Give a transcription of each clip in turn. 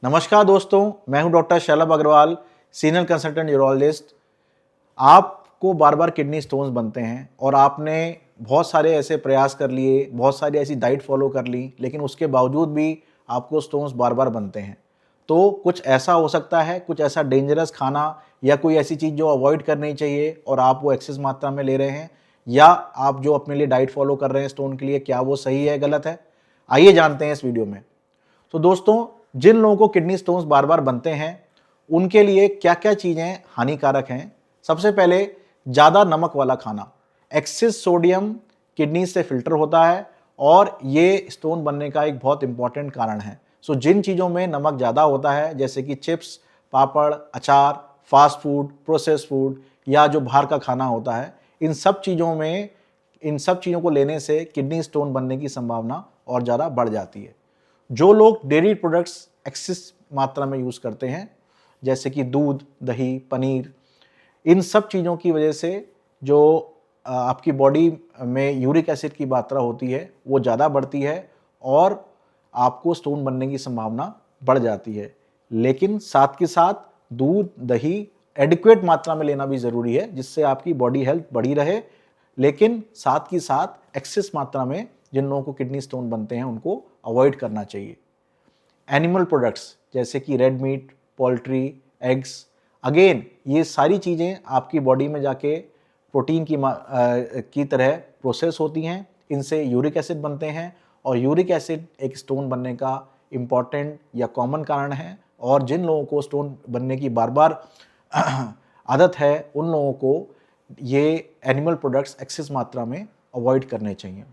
नमस्कार दोस्तों, मैं हूं डॉक्टर शलभ अग्रवाल, सीनियर कंसल्टेंट यूरोलॉजिस्ट। आपको बार बार किडनी स्टोन्स बनते हैं और आपने बहुत सारे ऐसे प्रयास कर लिए, बहुत सारी ऐसी डाइट फॉलो कर ली, लेकिन उसके बावजूद भी आपको स्टोन्स बार बार बनते हैं। तो कुछ ऐसा हो सकता है, कुछ ऐसा डेंजरस खाना या कोई ऐसी चीज़ जो अवॉइड करनी चाहिए और आप वो एक्सेस मात्रा में ले रहे हैं, या आप जो अपने लिए डाइट फॉलो कर रहे हैं स्टोन के लिए, क्या वो सही है, गलत है? आइए जानते हैं इस वीडियो में। तो दोस्तों, जिन लोगों को किडनी स्टोन्स बार बार बनते हैं, उनके लिए क्या क्या चीज़ें हानिकारक हैं। सबसे पहले, ज़्यादा नमक वाला खाना। एक्सेस सोडियम किडनी से फिल्टर होता है और ये स्टोन बनने का एक बहुत इंपॉर्टेंट कारण है। सो जिन चीज़ों में नमक ज़्यादा होता है, जैसे कि चिप्स, पापड़, अचार, फास्ट फूड, प्रोसेस फूड या जो बाहर का खाना होता है, इन सब चीज़ों को लेने से किडनी स्टोन बनने की संभावना और ज़्यादा बढ़ जाती है। जो लोग डेयरी प्रोडक्ट्स एक्सेस मात्रा में यूज़ करते हैं, जैसे कि दूध, दही, पनीर, इन सब चीज़ों की वजह से जो आपकी बॉडी में यूरिक एसिड की मात्रा होती है वो ज़्यादा बढ़ती है और आपको स्टोन बनने की संभावना बढ़ जाती है। लेकिन साथ के साथ दूध, दही एडिक्वेट मात्रा में लेना भी ज़रूरी है, जिससे आपकी बॉडी हेल्थ बढ़ी रहे। लेकिन साथ के साथ एक्सेस मात्रा में जिन लोगों को किडनी स्टोन बनते हैं उनको अवॉइड करना चाहिए। एनिमल प्रोडक्ट्स जैसे कि red meat, poultry, eggs, again ये सारी चीज़ें आपकी बॉडी में जाके प्रोटीन की तरह प्रोसेस होती हैं। इनसे यूरिक एसिड बनते हैं और यूरिक एसिड एक स्टोन बनने का इम्पॉर्टेंट या कॉमन कारण है। और जिन लोगों को स्टोन बनने की बार बार आदत है, उन लोगों को ये एनिमल प्रोडक्ट्स एक्सेस मात्रा में अवॉइड करने चाहिए।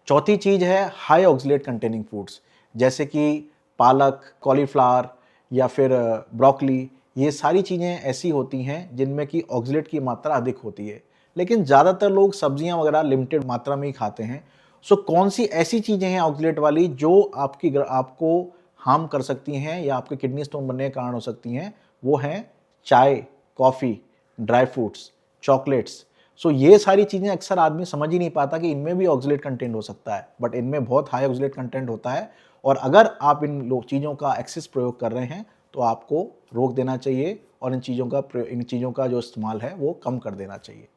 चौथी चीज़ है हाई ऑक्सलेट कंटेनिंग फूड्स, जैसे कि पालक, कॉलीफ्लावर या फिर ब्रोकली। ये सारी चीज़ें ऐसी होती हैं जिनमें कि ऑक्सलेट की मात्रा अधिक होती है, लेकिन ज़्यादातर लोग सब्जियां वगैरह लिमिटेड मात्रा में ही खाते हैं। सो कौन सी ऐसी चीज़ें हैं ऑक्सलेट वाली जो आपको हार्म कर सकती हैं या आपके किडनी स्टोन बनने के कारण हो सकती हैं? वो हैं चाय, कॉफ़ी, ड्राई फ्रूट्स, चॉकलेट्स। सो ये सारी चीज़ें अक्सर आदमी समझ ही नहीं पाता कि इनमें भी ऑक्सलेट कंटेंट हो सकता है, बट इनमें बहुत हाई ऑक्सलेट कंटेंट होता है। और अगर आप इन चीज़ों का एक्सेस प्रयोग कर रहे हैं तो आपको रोक देना चाहिए और इन चीज़ों का जो इस्तेमाल है वो कम कर देना चाहिए।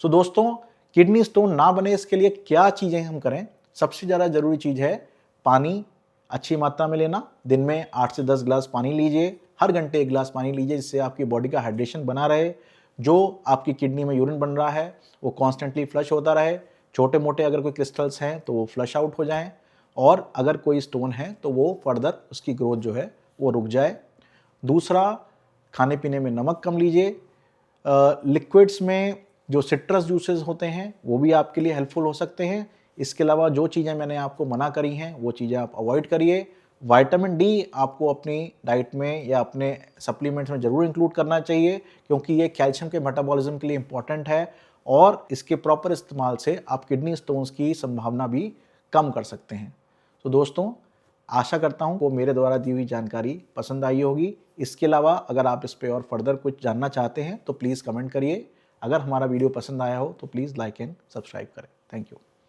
सो दोस्तों, किडनी स्टोन ना बने इसके लिए क्या चीज़ें हम करें? सबसे ज़्यादा ज़रूरी चीज़ है पानी अच्छी मात्रा में लेना। दिन में 8 से 10 ग्लास पानी लीजिए, हर घंटे 1 ग्लास पानी लीजिए, जिससे आपकी बॉडी का हाइड्रेशन बना रहे। जो आपकी किडनी में यूरिन बन रहा है वो कॉन्स्टेंटली फ्लश होता रहे। छोटे मोटे अगर कोई क्रिस्टल्स हैं तो वो फ्लश आउट हो जाएं, और अगर कोई स्टोन है तो वो फर्दर उसकी ग्रोथ जो है वो रुक जाए। दूसरा, खाने पीने में नमक कम लीजिए। लिक्विड्स में जो सिट्रस जूसेस होते हैं वो भी आपके लिए हेल्पफुल हो सकते हैं। इसके अलावा जो चीज़ें मैंने आपको मना करी हैं वो चीज़ें आप अवॉइड करिए। विटामिन डी आपको अपनी डाइट में या अपने सप्लीमेंट्स में ज़रूर इंक्लूड करना चाहिए, क्योंकि ये कैल्शियम के मेटाबॉलिज्म के लिए इंपॉर्टेंट है और इसके प्रॉपर इस्तेमाल से आप किडनी स्टोन्स की संभावना भी कम कर सकते हैं। तो दोस्तों, आशा करता हूँ वो मेरे द्वारा दी हुई जानकारी पसंद आई होगी। इसके अलावा अगर आप इस पे और फर्दर कुछ जानना चाहते हैं तो प्लीज़ कमेंट करिए। अगर हमारा वीडियो पसंद आया हो तो प्लीज़ लाइक एंड सब्सक्राइब करें। Thank you.